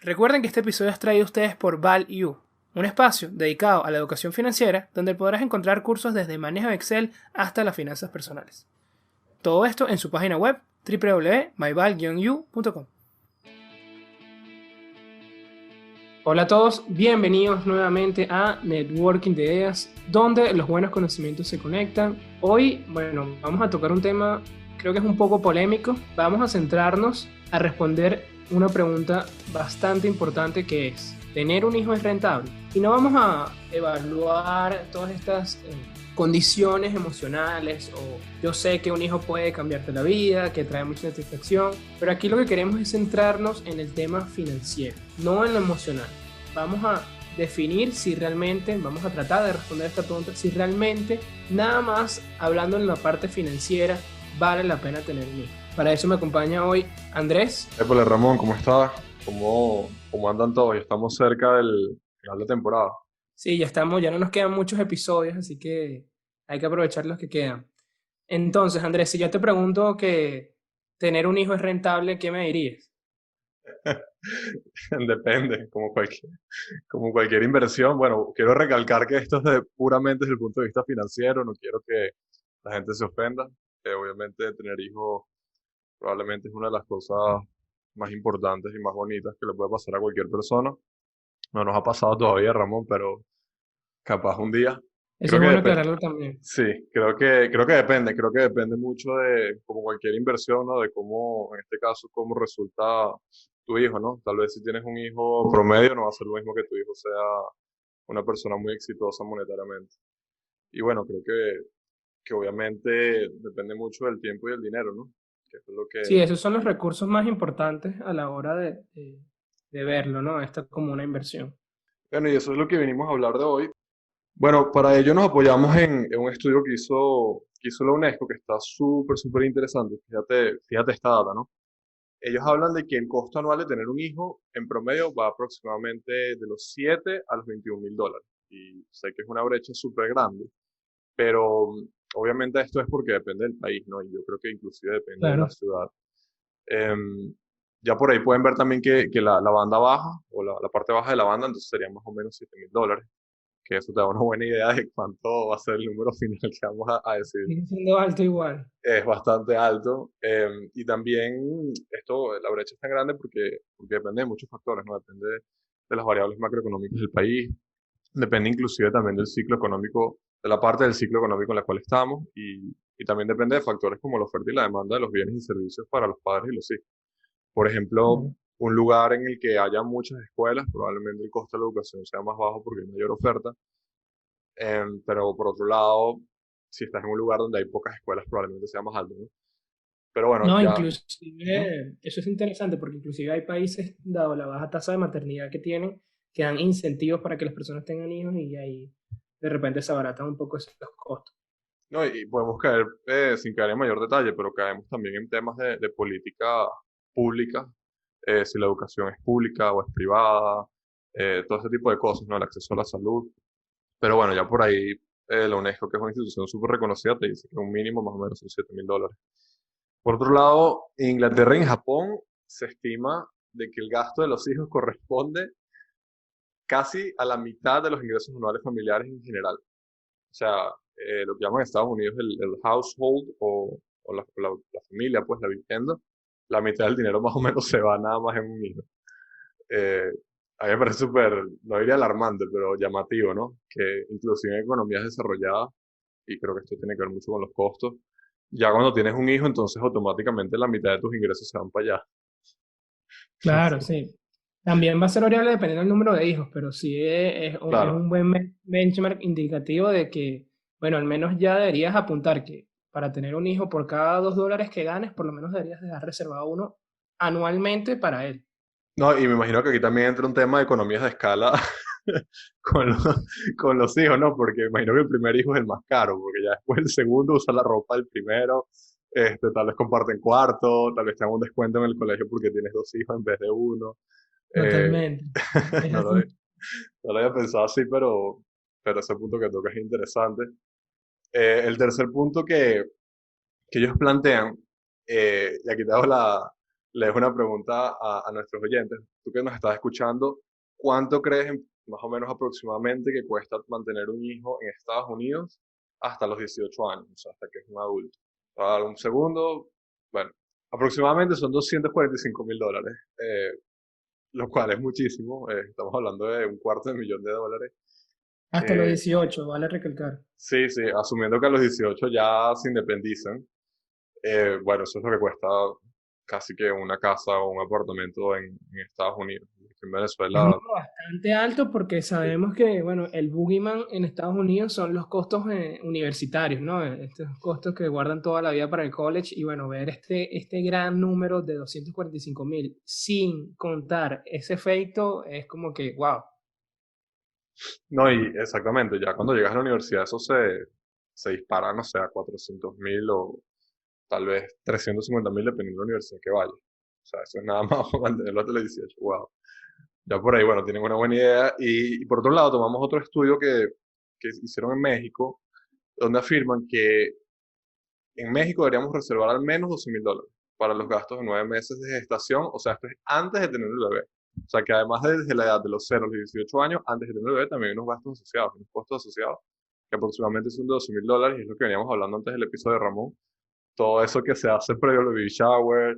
Recuerden que este episodio es traído a ustedes por ValU, un espacio dedicado a la educación financiera donde podrás encontrar cursos desde manejo de Excel hasta las finanzas personales. Todo esto en su página web www.myval-u.com. Hola a todos, bienvenidos nuevamente a Networking de Ideas, donde los buenos conocimientos se conectan. Hoy, vamos a tocar un tema, creo que es un poco polémico. Vamos a centrarnos a responder una pregunta bastante importante que es, ¿tener un hijo es rentable? Y no vamos a evaluar todas estas condiciones emocionales o yo sé que un hijo puede cambiarte la vida, que trae mucha satisfacción, pero aquí lo que queremos es centrarnos en el tema financiero, no en lo emocional. Vamos a definir si realmente, vamos a tratar de responder esta pregunta, si realmente nada más hablando en la parte financiera vale la pena tener un hijo. Para eso me acompaña hoy Andrés. Hola Ramón, ¿cómo estás? ¿Cómo andan todos? Ya estamos cerca del final de temporada. Sí, ya estamos, ya no nos quedan muchos episodios, así que hay que aprovechar los que quedan. Entonces, Andrés, si yo te pregunto que tener un hijo es rentable, ¿qué me dirías? Depende, como cualquier inversión. Bueno, quiero recalcar que esto es puramente desde el punto de vista financiero, no quiero que la gente se ofenda. Obviamente tener hijos probablemente es una de las cosas más importantes y más bonitas que le puede pasar a cualquier persona. No nos ha pasado todavía, Ramón, pero capaz un día. Eso Creo es que bueno depende. aclararlo también. Sí, creo que depende mucho de, como cualquier inversión, ¿no? De cómo, en este caso, cómo resulta tu hijo, ¿no? Tal vez si tienes un hijo promedio, no va a ser lo mismo que tu hijo sea una persona muy exitosa monetariamente. Y bueno, creo que obviamente depende mucho del tiempo y del dinero, ¿no? Que eso es lo que, Sí, esos son los recursos más importantes a la hora de verlo, ¿no? Esto es como una inversión. bueno, y eso es lo que venimos a hablar de hoy. Bueno, para ello nos apoyamos en un estudio que hizo la UNESCO, que está súper interesante. Fíjate esta data, ¿no? Ellos hablan de que el costo anual de tener un hijo en promedio va aproximadamente de los 7 a los $21,000. Y sé que es una brecha súper grande, pero obviamente esto es porque depende del país, ¿no? Y yo creo que inclusive depende de la Claro. ciudad. Em, ya por ahí pueden ver también que la banda baja, o la parte baja de la banda, entonces serían más o menos $7,000, que eso te da una buena idea de cuánto va a ser el número final que vamos a decir. Sigue siendo alto igual. Es bastante alto. Y también la brecha es tan grande porque depende de muchos factores, ¿no? Depende de las variables macroeconómicas del país, depende inclusive también del ciclo económico, de la parte del ciclo económico en la cual estamos, y también depende de factores como la oferta y la demanda de los bienes y servicios para los padres y los hijos. Por ejemplo, Claro. un lugar en el que haya muchas escuelas, probablemente el costo de la educación sea más bajo porque hay mayor oferta. Pero por otro lado, si estás en un lugar donde hay pocas escuelas, probablemente sea más alto, ¿no? Pero bueno, No, ya. Ujú. inclusive, eso es interesante porque inclusive hay países, dado la baja tasa de maternidad que tienen, que dan incentivos para que las personas tengan hijos y ahí de repente se abaratan un poco esos costos. No, y podemos caer, sin caer en mayor detalle, pero caemos también en temas de política pública, si la educación es pública o es privada, todo ese tipo de cosas, ¿no? El acceso a la salud. Pero bueno, ya por ahí la UNESCO, que es una institución súper reconocida, te dice que un mínimo más o menos son $7,000. Por otro lado, en Inglaterra y en Japón se estima de que el gasto de los hijos corresponde casi a la mitad de los ingresos anuales familiares en general. O sea, lo que llaman en Estados Unidos el household o la familia, pues la vivienda, la mitad del dinero más o menos se va nada más en un hijo. Eh, a mí me parece súper, no diría alarmante, pero llamativo, ¿no? Que inclusive en economías desarrolladas, y creo que esto tiene que ver mucho con los costos, ya cuando tienes un hijo, entonces automáticamente la mitad de tus ingresos se van para allá. Claro, sí. También va a ser variable dependiendo del número de hijos, pero sí es Claro. un buen benchmark indicativo de que, bueno, al menos ya deberías apuntar que para tener un hijo por cada $2 que ganes, por lo menos deberías dejar reservado uno anualmente para él. No, y me imagino que aquí también entra un tema de economías de escala con los, con los hijos, ¿no? Porque me imagino que el primer hijo es el más caro, porque ya después el segundo usa la ropa del primero, tal vez comparten cuarto, tal vez te hagan un descuento en el colegio porque tienes dos hijos en vez de uno. Eh, Totalmente. Es no lo, así. no lo había pensado así, pero ese punto que toca es interesante. El tercer punto que ellos plantean, y aquí te hago le dejo una pregunta a nuestros oyentes. Tú que nos estás escuchando, ¿cuánto crees más o menos aproximadamente que cuesta mantener un hijo en Estados Unidos hasta los 18 años, o sea, hasta que es un adulto? Te voy a dar un segundo. Bueno, aproximadamente son $245,000, lo cual es muchísimo. Estamos hablando de $250,000. Hasta los Eh, 18, vale recalcar. sí, sí, asumiendo que a los 18 ya se independizan. Bueno, eso es lo que cuesta casi que una casa o un apartamento en Estados Unidos. En Es un Venezuela, número bastante alto porque sí. sabemos que, bueno, el boogeyman en Estados Unidos son los costos universitarios, ¿no? Estos costos que guardan toda la vida para el college y, bueno, ver este gran número de 245,000 sin contar ese efecto es como que, wow. No, y exactamente, ya cuando llegas a la universidad eso se dispara, no sé, a 400,000 o tal vez 350,000 dependiendo de la universidad que vayas. O sea, eso es nada más para mantenerlo hasta los 18. Wow. Ya por ahí, bueno, tienen una buena idea. Y por otro lado, tomamos otro estudio que hicieron en México, donde afirman que en México deberíamos reservar al menos $12,000 para los gastos de 9 meses de gestación, o sea, esto es antes de tener el bebé. O sea, que además de desde la edad de los 0 a los 18 años, antes de tener el bebé, también hay unos gastos asociados, unos costos asociados, que aproximadamente son de $12,000, y es lo que veníamos hablando antes del episodio de Ramón. Todo eso que se hace previo al baby shower,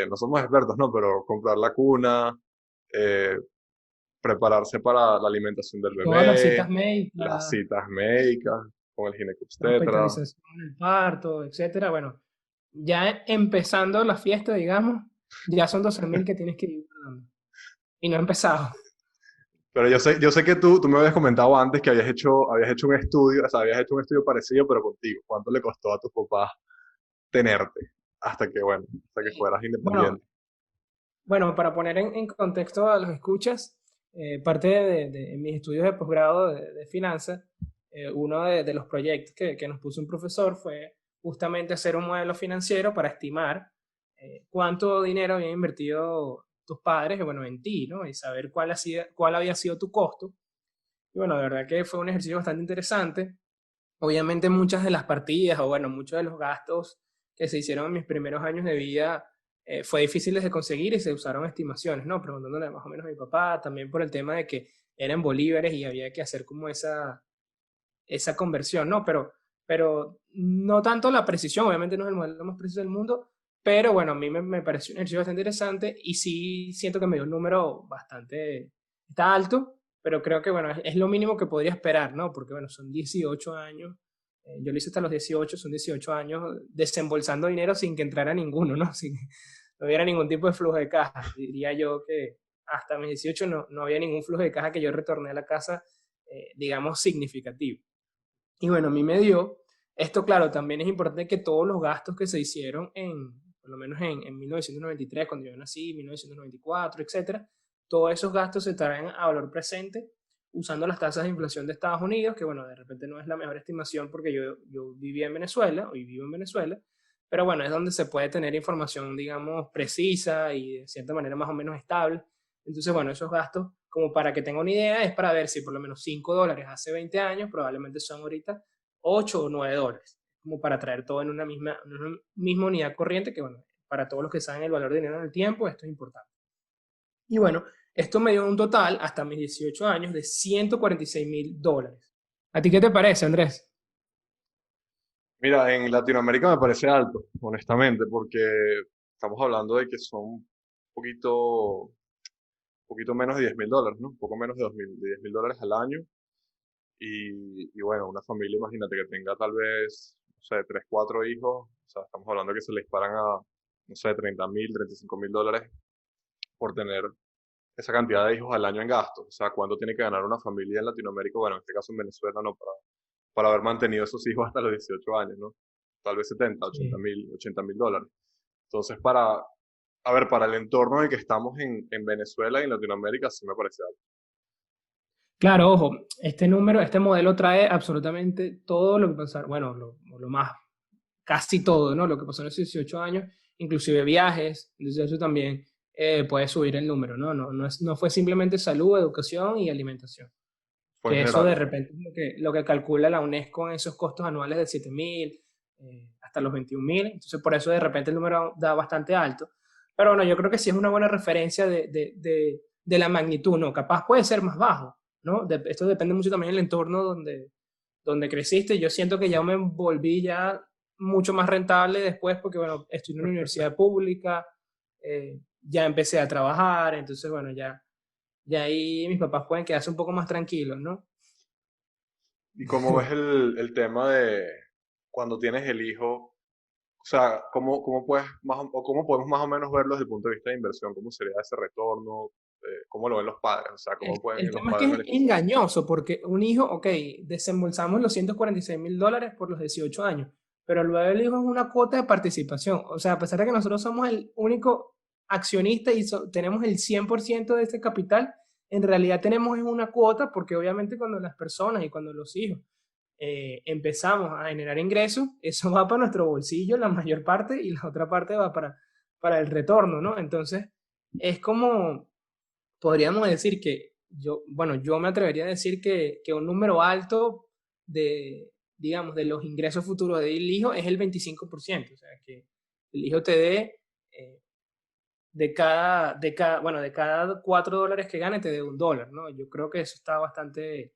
no somos expertos, ¿no? Pero comprar la cuna, eh, prepararse para la alimentación del Todas las bebé, citas las médicas, citas médicas con el la ginecobstetra. hospitalización, el parto, etcétera. Bueno, ya empezando la fiesta, digamos, ya son 12,000 que tienes que ir guardando. Y no he empezado. Pero yo sé que tú me habías comentado antes que habías hecho un estudio, o sea, habías hecho un estudio parecido, pero contigo. ¿Cuánto le costó a tus papás tenerte? Hasta que fueras Bueno, independiente. bueno, para poner en contexto a los escuchas, parte de mis estudios de posgrado de finanzas, uno de los proyectos que nos puso un profesor fue justamente hacer un modelo financiero para estimar cuánto dinero habían invertido tus padres, bueno, en ti, ¿no? Y saber cuál había sido tu costo. Y bueno, de verdad que fue un ejercicio bastante interesante. Obviamente muchas de las partidas o bueno, muchos de los gastos que se hicieron en mis primeros años de vida fue difíciles de conseguir y se usaron estimaciones, ¿no? Preguntándole más o menos a mi papá, también por el tema de que eran bolívares y había que hacer como esa conversión, ¿no? Pero no tanto la precisión, obviamente no es el modelo más preciso del mundo, pero bueno, a mí me pareció un ejercicio bastante interesante y sí siento que me dio un número bastante, está alto, pero creo que bueno, es lo mínimo que podría esperar, ¿no? Porque bueno, son 18 años, yo lo hice hasta los 18, son 18 años desembolsando dinero sin que entrara ninguno, ¿no? Sin que no hubiera ningún tipo de flujo de caja. Diría yo que hasta mis 18 no había ningún flujo de caja que yo retorné a la casa, digamos, significativo. Y bueno, a mí me dio, esto claro, también es importante que todos los gastos que se hicieron por lo menos en 1993, cuando yo nací, 1994, etcétera, todos esos gastos se traen a valor presente usando las tasas de inflación de Estados Unidos, que bueno, de repente no es la mejor estimación porque yo vivía en Venezuela, hoy vivo en Venezuela, pero bueno, es donde se puede tener información, digamos, precisa y de cierta manera más o menos estable. Entonces, bueno, esos gastos, como para que tenga una idea, es para ver si por lo menos $5 hace 20 años, probablemente son ahorita $8 o $9, como para traer todo en una misma unidad corriente, que bueno, para todos los que saben el valor de dinero en el tiempo, esto es importante. Y bueno, esto me dio un total hasta mis 18 años de $146,000. ¿A ti qué te parece, Andrés? Mira, en Latinoamérica me parece alto, honestamente, porque estamos hablando de que son poquito menos de $10,000, ¿no? Un poco menos de $10,000 al año. Y bueno, una familia, imagínate que tenga tal vez, no sé, 3, 4 hijos, o sea, estamos hablando que se le disparan a, no sé, 30,000, $35,000 por tener esa cantidad de hijos al año en gastos. O sea, ¿cuánto tiene que ganar una familia en Latinoamérica? Bueno, en este caso en Venezuela, no, para haber mantenido esos hijos hasta los 18 años, ¿no? Tal vez 70, 80 Sí. mil, $80,000. Entonces, a ver, para el entorno en el que estamos en Venezuela y en Latinoamérica, sí me parece alto. Claro, ojo, este número, este modelo trae absolutamente todo lo que pasar, bueno, lo más, casi todo, ¿no? Lo que pasó en esos 18 años, inclusive viajes, entonces eso también puede subir el número, ¿no? No fue simplemente salud, educación y alimentación, Fue en que eso de general. repente es lo que calcula la UNESCO en esos costos anuales de 7,000 hasta los 21,000, entonces por eso de repente el número da bastante alto, Pero bueno, yo creo que sí es una buena referencia de la magnitud, ¿no? Capaz puede ser más bajo, ¿no? Esto depende mucho también del entorno donde creciste. Yo siento que ya me volví ya mucho más rentable después porque, bueno, estoy en una universidad pública, ya empecé a trabajar, entonces, bueno, ya ahí mis papás pueden quedarse un poco más tranquilos, ¿no? ¿Y cómo ves el tema de cuando tienes el hijo? O sea, ¿cómo puedes o cómo podemos más o menos verlo desde el punto de vista de inversión? ¿Cómo sería ese retorno? ¿Cómo lo ven los padres? O sea, ¿cómo El pueden los tema es que padres es beneficiarse? engañoso, porque un hijo, ok, desembolsamos los $146,000 por los 18 años, pero luego el hijo es una cuota de participación. O sea, a pesar de que nosotros somos el único accionista y tenemos el 100% de ese capital, en realidad tenemos es una cuota, porque obviamente cuando las personas y cuando los hijos empezamos a generar ingresos, eso va para nuestro bolsillo la mayor parte y la otra parte va para el retorno, ¿no? Entonces, es como podríamos decir que bueno, yo me atrevería a decir que un número alto digamos, de los ingresos futuros del hijo es el 25%. O sea, que el hijo te dé, bueno, de cada $4 que gane, te dé $1, ¿no? Yo creo que eso está bastante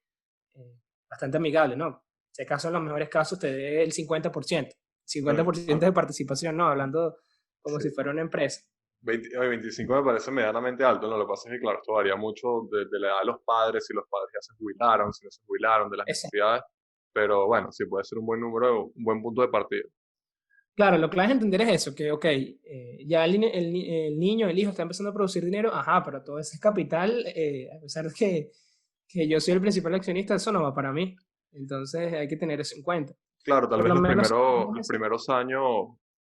amigable, ¿no? Si acaso en los mejores casos te dé el 50%, Oye, 50% de participación, ¿no? Hablando como sí. si fuera una empresa. 25 me parece medianamente alto, ¿no? Lo que pasa es que, claro, esto varía mucho de la edad de los padres, si los padres ya se jubilaron, si no se jubilaron, de las necesidades, pero bueno, sí puede ser un buen número, un buen punto de partida. Claro, lo que vas a entender es eso, que, ok, ya el niño, el hijo está empezando a producir dinero, ajá, pero todo ese capital, a pesar de que yo soy el principal accionista, eso no va para mí. Entonces hay que tener eso en cuenta. Claro, tal Por vez lo menos, los primeros años,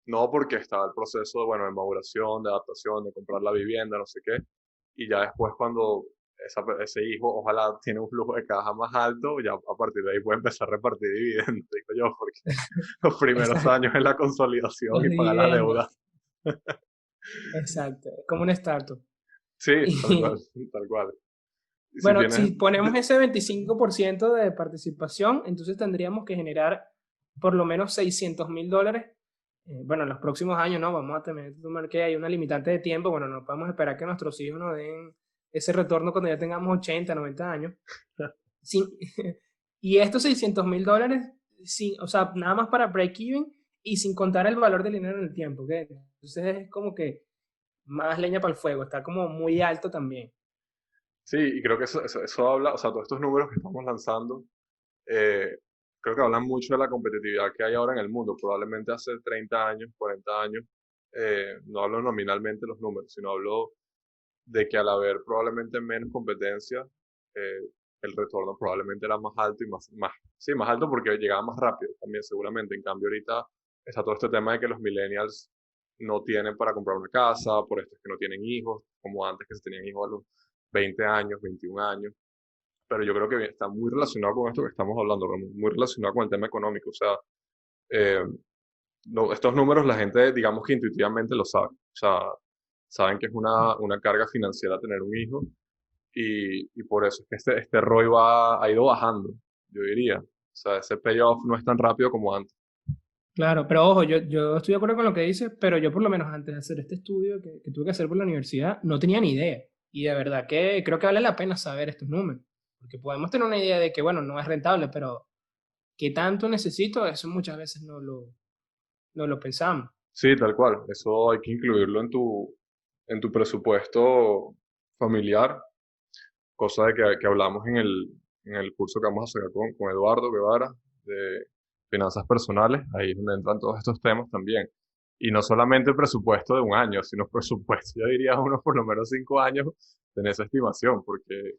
no porque está el proceso, bueno, de maduración, de adaptación, de comprar la vivienda, no sé qué, y ya después cuando ese hijo ojalá tiene un flujo de caja más alto, ya a partir de ahí puede empezar a repartir dividendos, digo yo, porque los primeros exacto, años es la consolidación los y pagar las dividendos, deudas. exacto, es como una startup. Sí, tal cual, Y tal cual. Y si bueno, tienes, si ponemos ese 25% de participación, entonces tendríamos que generar por lo menos $600,000. Bueno, en los próximos años, ¿no? Vamos a tener que tomar que hay una limitante de tiempo. Bueno, no podemos esperar que nuestros hijos nos den ese retorno cuando ya tengamos 80, 90 años. Sin- y estos $600,000, o sea, nada más para break-even y sin contar el valor del dinero en el tiempo, ¿ok? Entonces es como que más leña para el fuego, está como muy alto también. sí, y creo que eso habla, o sea, todos estos números que estamos lanzando, eh, creo que hablan mucho de la competitividad que hay ahora en el mundo. Probablemente hace 30 años, 40 años, no hablo nominalmente de los números, sino hablo de que al haber probablemente menos competencia, eh, el retorno probablemente era más alto y sí, más alto porque llegaba más rápido también seguramente. En cambio ahorita está todo este tema de que los millennials no tienen para comprar una casa, por esto es que no tienen hijos, como antes que se tenían hijos a los 20 años, 21 años. Pero yo creo que está muy relacionado con esto que estamos hablando, Ramón, muy relacionado con el tema económico. O sea, eh, estos números la gente, digamos que intuitivamente lo sabe. O sea, saben que es una carga financiera tener un hijo y por eso es que este ROI ha ido bajando, yo diría. O sea, ese payoff no es tan rápido como antes. Claro, pero ojo, yo estoy de acuerdo con lo que dices, pero yo por lo menos antes de hacer este estudio que tuve que hacer por la universidad, no tenía ni idea. Y de verdad que creo que vale la pena saber estos números, porque podemos tener una idea de que, bueno, no es rentable, pero ¿qué tanto necesito? Eso muchas veces no lo pensamos. Sí, tal cual. Eso hay que incluirlo en tu presupuesto familiar, cosa de que hablamos en el curso que vamos a sacar con Eduardo Guevara de finanzas personales. Ahí es donde entran todos estos temas también. Y no solamente el presupuesto de un año, sino presupuesto, yo diría unos por lo menos 5 años en esa estimación, porque,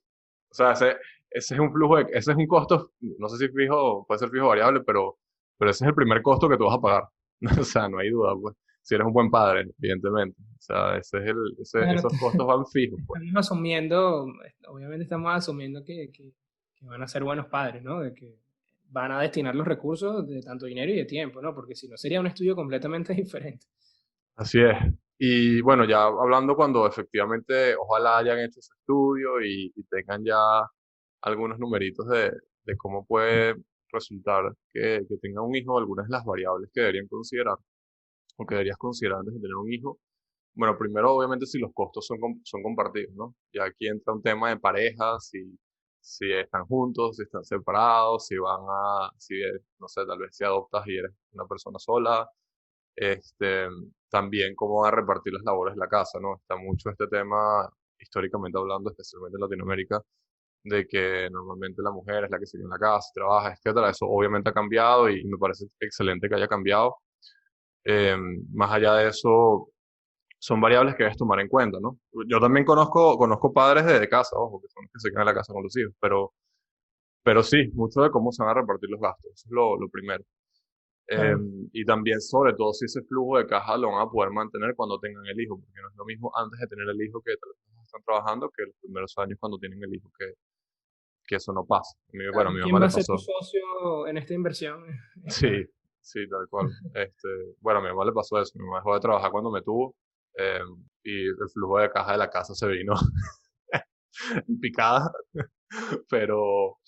o sea, ese es un flujo, ese es un costo, no sé si fijo, puede ser fijo o variable, pero ese es el primer costo que tú vas a pagar. O sea, no hay duda, pues. Si eres un buen padre, evidentemente. O sea, Claro, esos costos van fijos, pues. estamos asumiendo, obviamente estamos asumiendo que van a ser buenos padres, ¿no? De que van a destinar los recursos de tanto dinero y de tiempo, ¿no? Porque si no sería un estudio completamente diferente. Así es. Y bueno, ya hablando cuando efectivamente ojalá hayan hecho ese estudio y tengan ya algunos numeritos de cómo puede resultar que tengan un hijo, algunas de las variables que deberían considerar o que deberías considerar antes de tener un hijo. Bueno, primero, obviamente, si los costos son compartidos, ¿no? Y aquí entra un tema de parejas, si están juntos, si están separados, no sé, tal vez si adoptas y eres una persona sola, este, también cómo van a repartir las labores de la casa, ¿no? Está mucho este tema, históricamente hablando, especialmente en Latinoamérica, de que normalmente la mujer es la que se queda en la casa, trabaja, etcétera. Eso obviamente ha cambiado y me parece excelente que haya cambiado. Eh, Más allá de eso, son variables que debes tomar en cuenta, ¿no? Yo también conozco padres de casa, ojo, que son los que se quedan en la casa con los hijos, pero sí, mucho de cómo se van a repartir los gastos, eso es lo primero. Eh, Claro. y también, sobre todo, si ese flujo de caja lo van a poder mantener cuando tengan el hijo, porque no es lo mismo antes de tener el hijo que tal vez están trabajando que los primeros años cuando tienen el hijo, que eso no pasa. Bueno, a Claro, mi mamá ¿quién va le a ser tu pasó. socio en esta inversión? Sí, sí, tal cual. Bueno, a mi mamá le pasó eso. Mi mamá dejó de trabajar cuando me tuvo eh, y el flujo de caja de la casa se vino en picada, pero,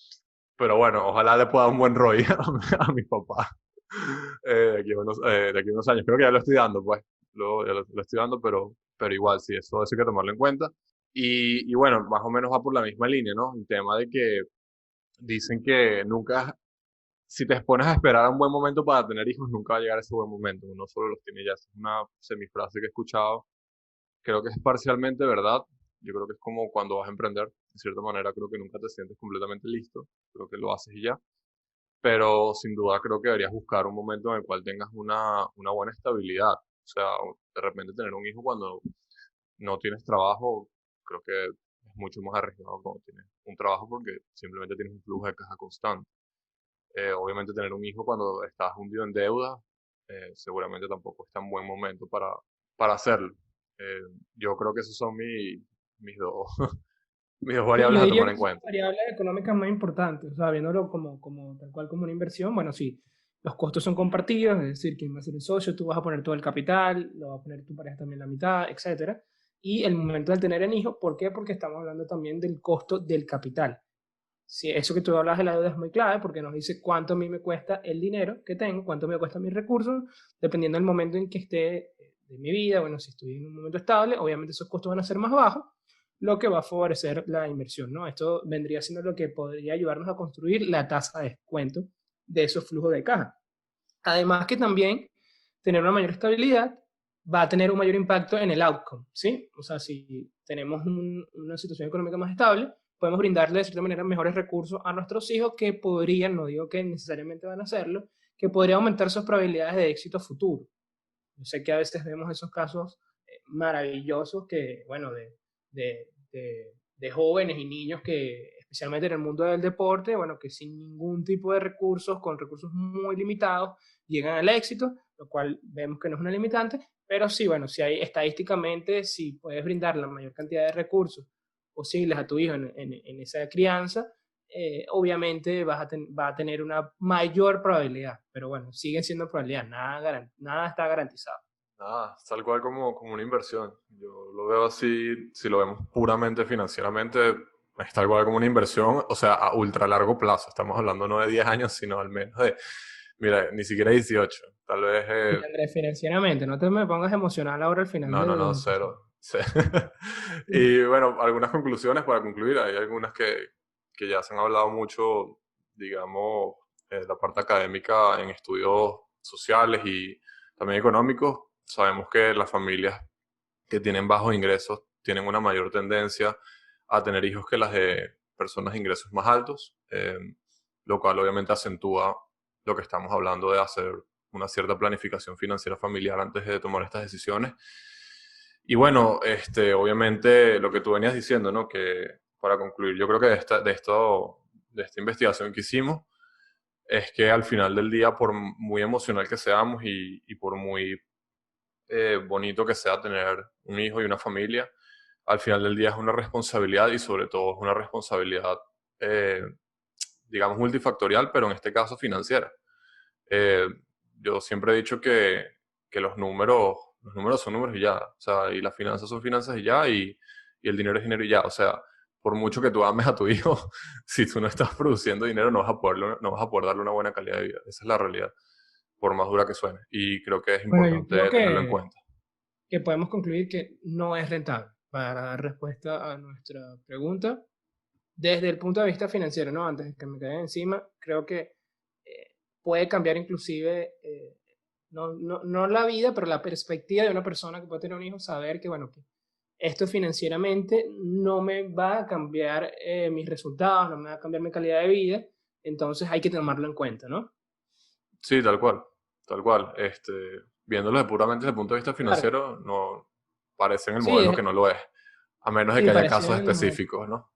pero bueno, ojalá le pueda dar un buen ROI a mi papá de aquí a unos años. Creo que ya lo estoy dando, pues. Ya lo estoy dando, pero igual, sí, eso hay que tomarlo en cuenta. Y bueno, más o menos va por la misma línea, ¿no? El tema de que dicen que nunca, si te expones a esperar a un buen momento para tener hijos, nunca va a llegar ese buen momento. Uno solo los tiene ya. Esa es una semifrase que he escuchado. Creo que es parcialmente verdad. Yo creo que es como cuando vas a emprender. De cierta manera, creo que nunca te sientes completamente listo. Creo que lo haces y ya. Pero sin duda creo que deberías buscar un momento en el cual tengas una buena estabilidad. O sea, de repente tener un hijo cuando no tienes trabajo, creo que es mucho más arriesgado cuando tienes un trabajo porque simplemente tienes un flujo de caja constante. Obviamente tener un hijo cuando estás hundido en deuda, seguramente tampoco es tan buen momento para hacerlo. Eh, yo creo que esos son mis dos, mis dos Sí, variables yo a diría tomar que en son cuenta. variables económicas más importantes, o sea, viéndolo como tal cual como una inversión, bueno, sí, los costos son compartidos, es decir, quién va a ser el socio, tú vas a poner todo el capital, lo va a poner tu pareja también la mitad, etcétera. Y el momento de tener el hijo, ¿por qué? Porque estamos hablando también del costo del capital. Sí, eso que tú hablas de la deuda es muy clave porque nos dice cuánto a mí me cuesta el dinero que tengo, cuánto me cuesta mis recursos, dependiendo del momento en que esté de mi vida. Bueno, si estoy en un momento estable, obviamente esos costos van a ser más bajos, lo que va a favorecer la inversión, ¿no? Esto vendría siendo lo que podría ayudarnos a construir la tasa de descuento de esos flujos de caja. Además que también tener una mayor estabilidad va a tener un mayor impacto en el outcome, ¿sí? O sea, si tenemos una situación económica más estable, podemos brindarle de cierta manera mejores recursos a nuestros hijos que podrían, no digo que necesariamente van a hacerlo, que podría aumentar sus probabilidades de éxito futuro. Yo sé que a veces vemos esos casos maravillosos que, bueno, de jóvenes y niños que, especialmente en el mundo del deporte, bueno, que sin ningún tipo de recursos, con recursos muy limitados, llegan al éxito, lo cual vemos que no es una limitante, pero sí, bueno, si hay estadísticamente, si puedes brindar la mayor cantidad de recursos posibles a tu hijo en esa crianza, obviamente va a tener una mayor probabilidad, pero bueno, siguen siendo probabilidades, nada está garantizado. Nada, es tal cual como una inversión. Yo lo veo así, si lo vemos puramente financieramente, es tal cual como una inversión, o sea, a ultra largo plazo. Estamos hablando no de 10 años, sino al menos de, mira, ni siquiera 18. Tal vez, Y Andrés, financieramente, no te me pongas emocional ahora al final no, no, no, del episodio. cero. Y bueno, algunas conclusiones para concluir. Hay algunas que ya se han hablado mucho, digamos, la parte académica en estudios sociales y también económicos. Sabemos que las familias que tienen bajos ingresos tienen una mayor tendencia a tener hijos que las de personas de ingresos más altos, lo cual obviamente acentúa lo que estamos hablando de hacer una cierta planificación financiera familiar antes de tomar estas decisiones. Y bueno, obviamente lo que tú venías diciendo, ¿no? Que para concluir, yo creo que de esta investigación que hicimos, es que al final del día, por muy emocional que seamos y por muy bonito que sea tener un hijo y una familia, al final del día es una responsabilidad y sobre todo es una responsabilidad, eh, digamos, multifactorial, pero en este caso financiera. Eh, yo siempre he dicho que los números son números y ya, o sea, y las finanzas son finanzas y ya, y el dinero es dinero y ya, o sea, por mucho que tú ames a tu hijo, si tú no estás produciendo dinero no vas a poder darle una buena calidad de vida, esa es la realidad, por más dura que suene, y creo que es Bueno, yo creo importante tenerlo en cuenta. que podemos concluir que no es rentable. Para dar respuesta a nuestra pregunta, desde el punto de vista financiero, ¿no? Antes de que me caiga encima, creo que puede cambiar inclusive, no la vida, pero la perspectiva de una persona que puede tener un hijo, saber que, bueno, que esto financieramente no me va a cambiar mis resultados, no me va a cambiar mi calidad de vida, entonces hay que tomarlo en cuenta, ¿no? Sí, tal cual, tal cual. Viéndolo puramente desde el punto de vista Claro, financiero, no parece en el sí, modelo que no lo es, a menos de sí, que haya pareciera casos en el modelo. específicos, ¿no?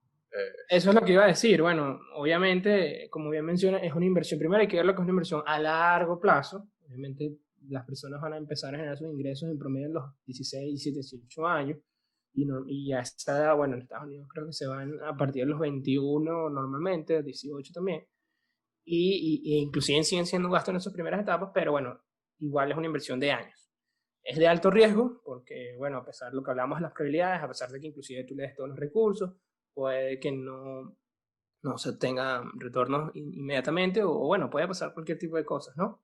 Eso es lo que iba a decir. Bueno, obviamente, como bien menciona, es una inversión. Primero hay que ver lo que es una inversión a largo plazo. Obviamente, las personas van a empezar a generar sus ingresos en promedio en los 16, 17, 18 años. Y a esta edad, bueno, en Estados Unidos creo que se van a partir de los 21 normalmente, 18 también. Y inclusive siguen siendo gastos en esas primeras etapas, pero bueno, igual es una inversión de años. Es de alto riesgo porque, bueno, a pesar de lo que hablamos de las probabilidades, a pesar de que inclusive tú le des todos los recursos, puede que no se obtenga retornos inmediatamente o, bueno, puede pasar cualquier tipo de cosas, ¿no?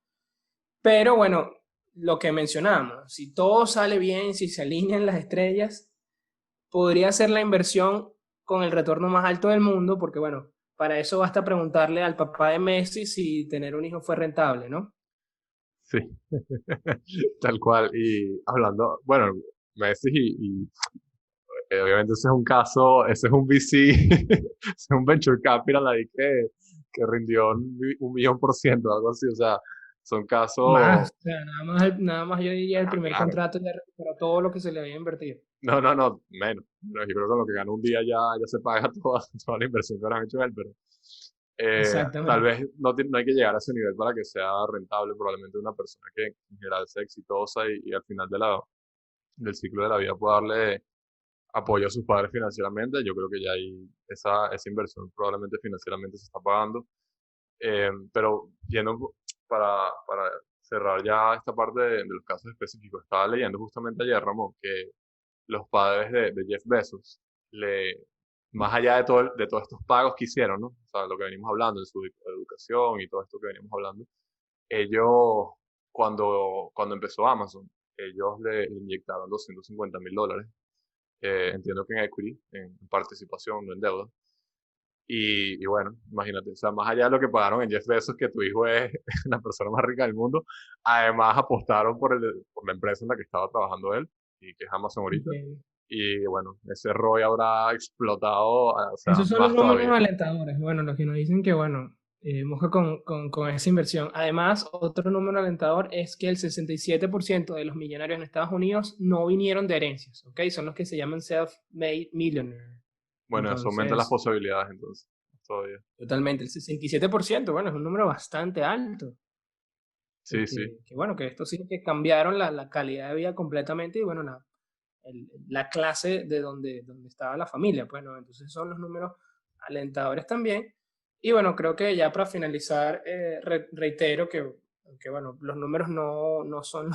Pero bueno, lo que mencionamos, si todo sale bien, si se alinean las estrellas, podría ser la inversión con el retorno más alto del mundo, porque bueno, para eso basta preguntarle al papá de Messi si tener un hijo fue rentable, ¿no? Sí, tal cual. Y hablando, bueno, Messi obviamente ese es un caso, ese es un VC, ese es un venture capital ahí que rindió 1.000.000%, algo así. O sea, son casos. Más, o sea, nada más yo diría el Ah, primer claro. contrato ya recuperó todo lo que se le había invertido. No, no, no, menos. No, yo creo que con lo que gana un día ya se paga toda la inversión que habrán hecho él, pero tal Exactamente. vez no hay que llegar a ese nivel para que sea rentable. Probablemente una persona que en general sea exitosa y al final del ciclo de la vida pueda darle apoyo a sus padres financieramente. Yo creo que ya ahí esa inversión probablemente financieramente se está pagando. Pero para cerrar ya esta parte de los casos específicos, estaba leyendo justamente ayer, Ramón, que los padres de Jeff Bezos, le, más allá de todos estos pagos que hicieron, ¿no? O sea, lo que venimos hablando, de su educación y todo esto que venimos hablando, ellos, cuando empezó Amazon, ellos le inyectaron $250.000. Entiendo que en equity, en participación, no en deuda. Y bueno, imagínate, o sea, más allá de lo que pagaron en Jeff Bezos, que tu hijo es la persona más rica del mundo, además apostaron por la empresa en la que estaba trabajando él, y que es Amazon ahorita. Ok. Y bueno, ese ROI habrá explotado, o sea, Esos son los más números todavía. alentadores. Bueno, los que nos dicen que, bueno, moja con esa inversión. Además, otro número alentador es que el 67% de los millonarios en Estados Unidos no vinieron de herencias, ¿ok? Son los que se llaman self-made millionaire. Bueno, eso aumenta las Entonces, posibilidades entonces, todavía. totalmente, el 67%, bueno, es un número bastante alto. Sí, sí, Bueno, que esto sí que cambiaron la calidad de vida completamente y, bueno, la clase de donde estaba la familia. Bueno, entonces son los números alentadores también. Y bueno, creo que ya para finalizar, reitero que, bueno, los números no son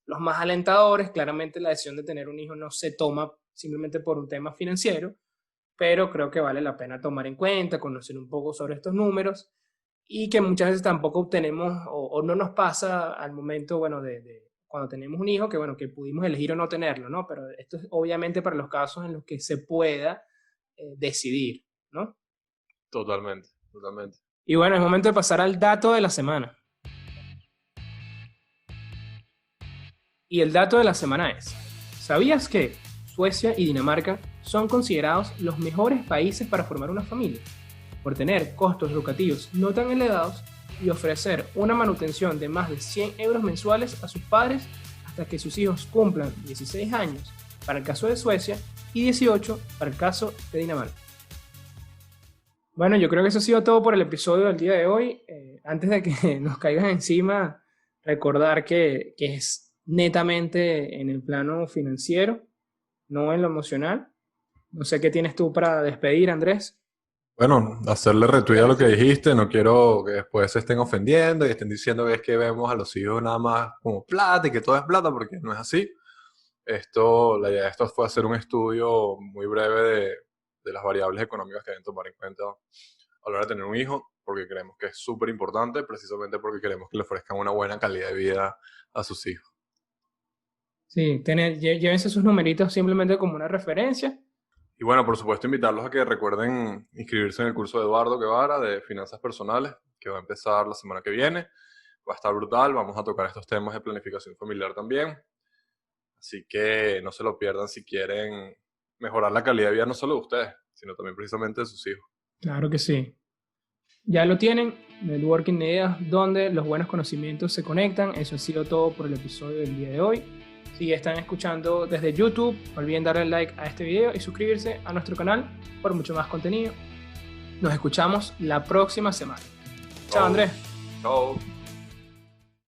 los más alentadores. Claramente la decisión de tener un hijo no se toma simplemente por un tema financiero, pero creo que vale la pena tomar en cuenta, conocer un poco sobre estos números y que muchas veces tampoco obtenemos o no nos pasa al momento, bueno, de cuando tenemos un hijo, que bueno, que pudimos elegir o no tenerlo, ¿no? Pero esto es obviamente para los casos en los que se pueda decidir, ¿no? totalmente, totalmente. Y bueno, es momento de pasar al dato de la semana. Y el dato de la semana es, ¿sabías que Suecia y Dinamarca son considerados los mejores países para formar una familia? Por tener costos educativos no tan elevados y ofrecer una manutención de más de 100 euros mensuales a sus padres hasta que sus hijos cumplan 16 años para el caso de Suecia y 18 para el caso de Dinamarca. Bueno, yo creo que eso ha sido todo por el episodio del día de hoy. Antes de que nos caigan encima, recordar que es netamente en el plano financiero, no en lo emocional. No sé qué tienes tú para despedir, Andrés. Bueno, hacerle retweet a lo que dijiste, no quiero que después se estén ofendiendo y estén diciendo que es que vemos a los hijos nada más como plata y que todo es plata, porque no es así. La idea de esto fue hacer un estudio muy breve de las variables económicas que deben tomar en cuenta a la hora de tener un hijo, porque creemos que es súper importante, precisamente porque queremos que le ofrezcan una buena calidad de vida a sus hijos. Sí, llévense sus numeritos simplemente como una referencia. Y bueno, por supuesto, invitarlos a que recuerden inscribirse en el curso de Eduardo Guevara de Finanzas Personales, que va a empezar la semana que viene. Va a estar brutal, vamos a tocar estos temas de planificación familiar también. Así que no se lo pierdan si quieren mejorar la calidad de vida no solo de ustedes, sino también precisamente de sus hijos. Claro que sí. Ya lo tienen, Networking de Ideas, donde los buenos conocimientos se conectan. Eso ha sido todo por el episodio del día de hoy. Si están escuchando desde YouTube, no olviden darle like a este video y suscribirse a nuestro canal por mucho más contenido. Nos escuchamos la próxima semana. Chao, Andrés. Chao.